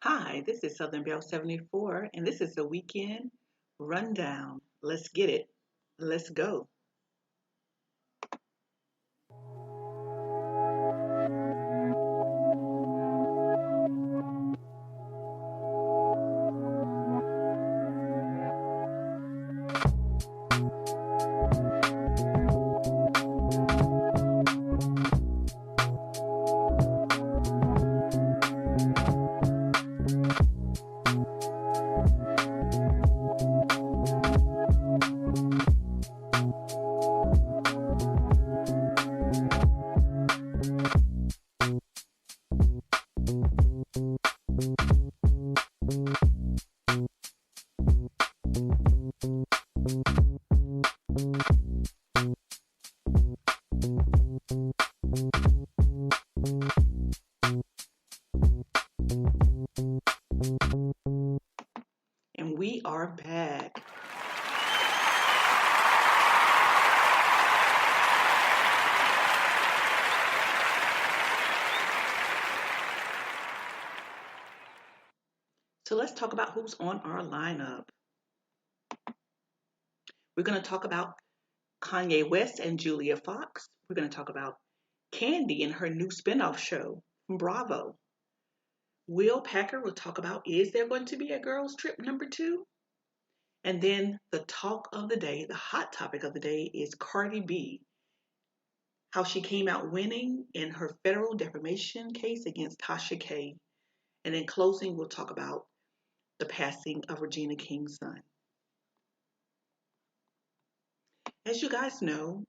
Hi, this is Southernbelle74, and this is the weekend rundown. Let's get it. Let's go. And we are back. So let's talk about who's on our lineup. We're going to talk about Kanye West and Julia Fox. We're going to talk about Khandi and her new spinoff show from Bravo. Will Packer will talk about is there going to be a girls' trip number 2? And then the talk of the day, the hot topic of the day is CardiB, how she came out winning in her federal defamation case against Tasha K. And in closing, we'll talk about the passing of Regina King's son. As you guys know,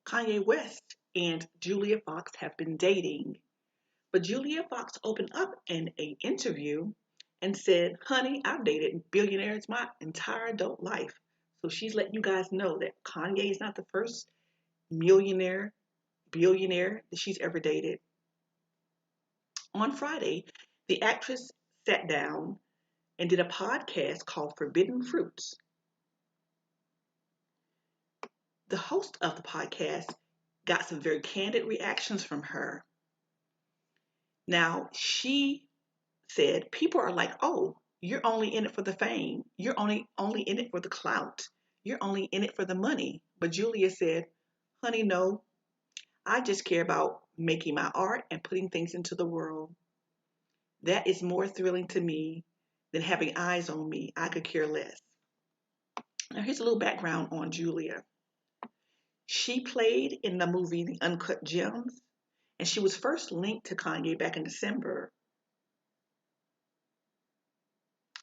Kanye West and Julia Fox have been dating. But Julia Fox opened up in an interview and said, honey, I've dated billionaires my entire adult life. So she's letting you guys know that Kanye is not the first millionaire, billionaire that she's ever dated. On Friday, the actress sat down and did a podcast called Forbidden Fruits. The host of the podcast got some very candid reactions from her. Now, she said people are like, oh, you're only in it for the fame. You're only in it for the clout. You're only in it for the money. But Julia said, honey, no, I just care about making my art and putting things into the world. That is more thrilling to me than having eyes on me. I could care less. Now, here's a little background on Julia. She played in the movie The Uncut Gems, and she was first linked to Kanye back in December.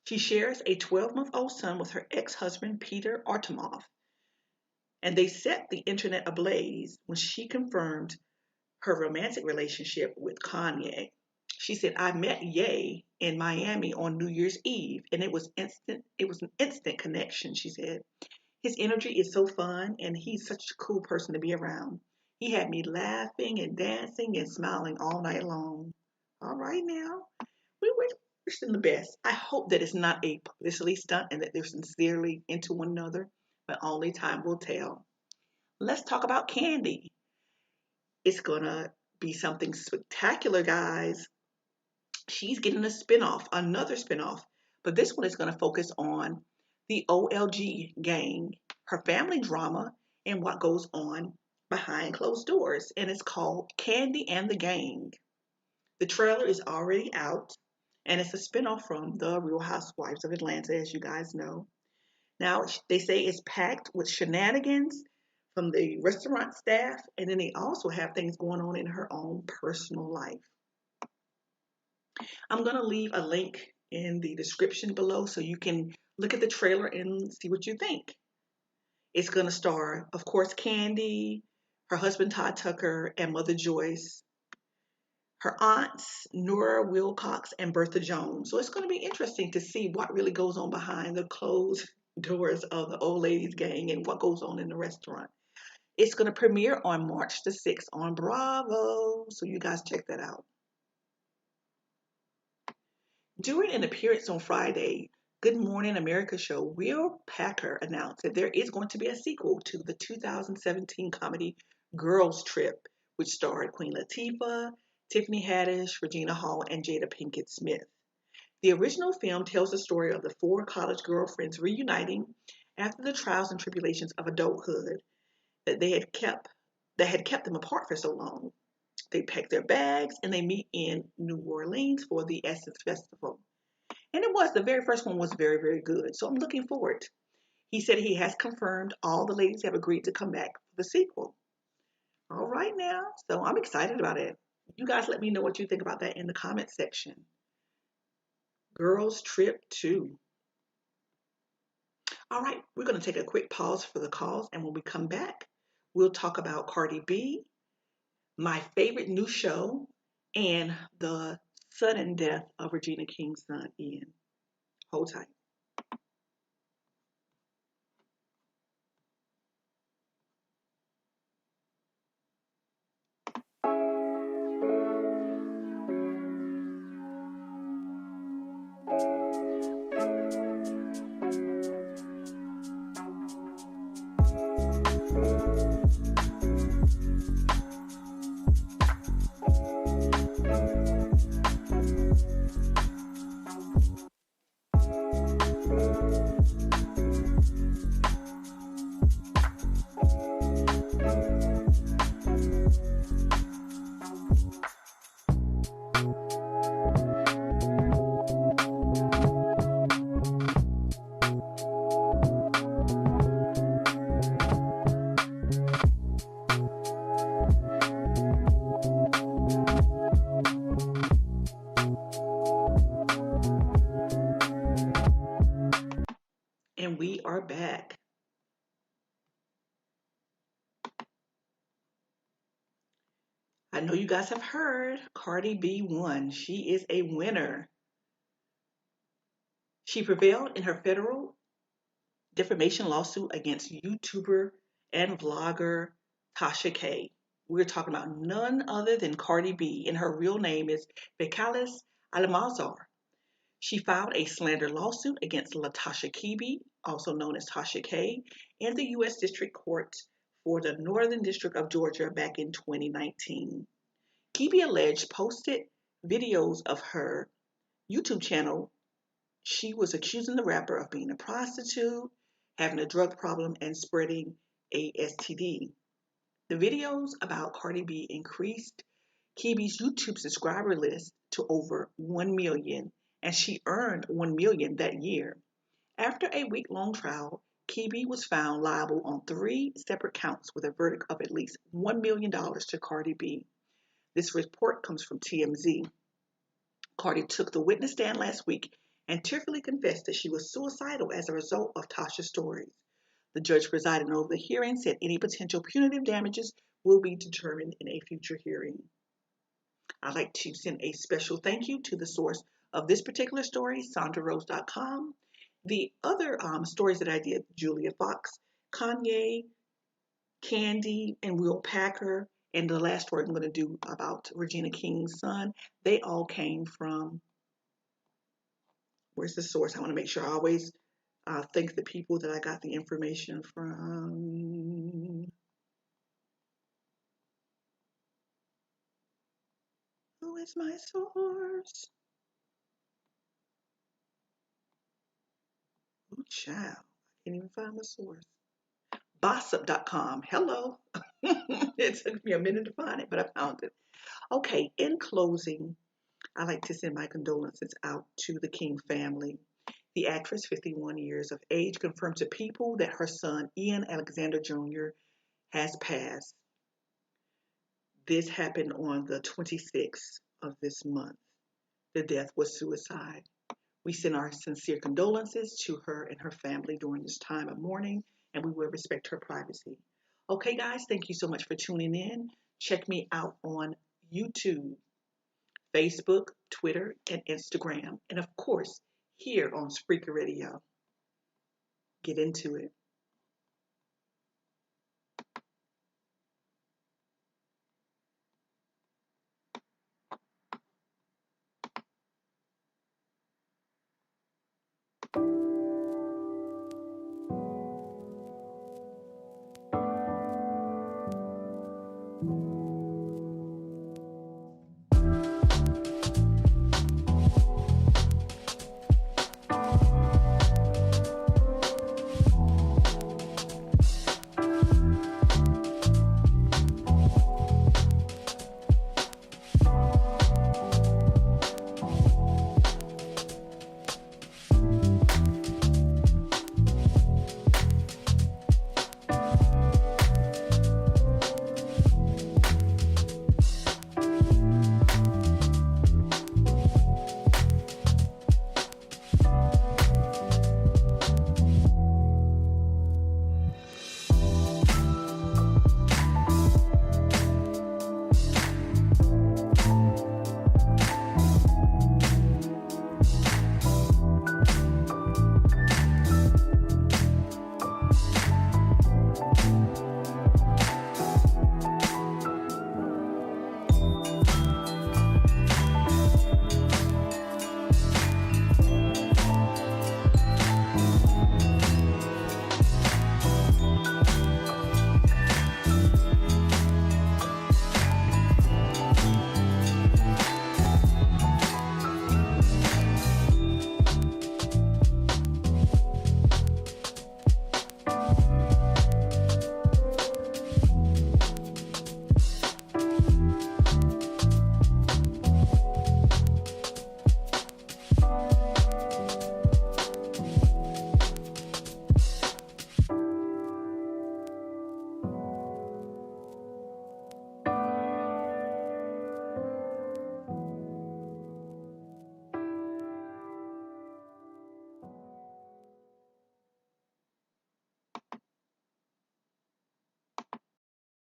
She shares a 12-month-old son with her ex-husband, Peter Artemov, and they set the internet ablaze when she confirmed her romantic relationship with Kanye. She said, I met Ye in Miami on New Year's Eve, and it was instant. It was an instant connection, she said. His energy is so fun, and he's such a cool person to be around. He had me laughing and dancing and smiling all night long. All right now, we wish them the best. I hope that it's not a publicity stunt and that they're sincerely into one another, but only time will tell. Let's talk about Khandi. It's gonna be something spectacular, guys. She's getting a spinoff, another spinoff, but this one is going to focus on the OLG gang, her family drama, and what goes on behind closed doors. And it's called Khandi and the Gang. The trailer is already out, and it's a spinoff from The Real Housewives of Atlanta, as you guys know. Now, they say it's packed with shenanigans from the restaurant staff, and then they also have things going on in her own personal life. I'm going to leave a link in the description below so you can look at the trailer and see what you think. It's going to star, of course, Khandi, her husband Todd Tucker, and Mother Joyce, her aunts Nora Wilcox and Bertha Jones. So it's going to be interesting to see what really goes on behind the closed doors of the old ladies gang and what goes on in the restaurant. It's going to premiere on March the 6th on Bravo. So you guys check that out. During an appearance on Friday, Good Morning America show, Will Packer announced that there is going to be a sequel to the 2017 comedy Girls Trip, which starred Queen Latifah, Tiffany Haddish, Regina Hall, and Jada Pinkett Smith. The original film tells the story of the four college girlfriends reuniting after the trials and tribulations of adulthood that they had kept that had kept them apart for so long. They pack their bags and they meet in New Orleans for the Essence Festival. And the very first one was very, very good. So I'm looking forward. He said he has confirmed all the ladies have agreed to come back for the sequel. All right now. So I'm excited about it. You guys let me know what you think about that in the comment section. Girls Trip 2. All right, we're going to take a quick pause for the calls. And when we come back, we'll talk about CardiB, my favorite new show, and the sudden death of Regina King's son, Ian. Hold tight. And we are back. I know you guys have heard CardiB won. She is a winner. She prevailed in her federal defamation lawsuit against YouTuber and vlogger Tasha K. We're talking about none other than CardiB, and her real name is Bekalis Alamazar. She filed a slander lawsuit against Latasha Kibi, also known as Tasha K, in the U.S. District Court for the Northern District of Georgia back in 2019. Kibi alleged posted videos of her YouTube channel. She was accusing the rapper of being a prostitute, having a drug problem, and spreading a STD. The videos about CardiB increased Kibi's YouTube subscriber list to over 1 million, and she earned 1 million that year. After a week-long trial, Kibi was found liable on 3 separate counts with a verdict of at least $1 million to CardiB. This report comes from TMZ. Cardi took the witness stand last week and tearfully confessed that she was suicidal as a result of Tasha's stories. The judge presiding over the hearing said any potential punitive damages will be determined in a future hearing. I'd like to send a special thank you to the source of this particular story, SandraRose.com. The other stories that I did, Julia Fox, Kanye, Candy, and Will Packer, and the last story I'm going to do about Regina King's son, they all came from, where's the source? I want to make sure I always thank the people that I got the information from. Who is my source? Oh, child. I can't even find the source. Bossip.com. Hello. It took me a minute to find it, but I found it. Okay, in closing, I like to send my condolences out to the King family. The actress, 51 years of age, confirmed to People that her son, Ian Alexander Jr., has passed. This happened on the 26th of this month. The death was suicide. We send our sincere condolences to her and her family during this time of mourning, and we will respect her privacy. Okay, guys, thank you so much for tuning in. Check me out on YouTube, Facebook, Twitter, and Instagram, and of course, here on Spreaker Radio. Get into it.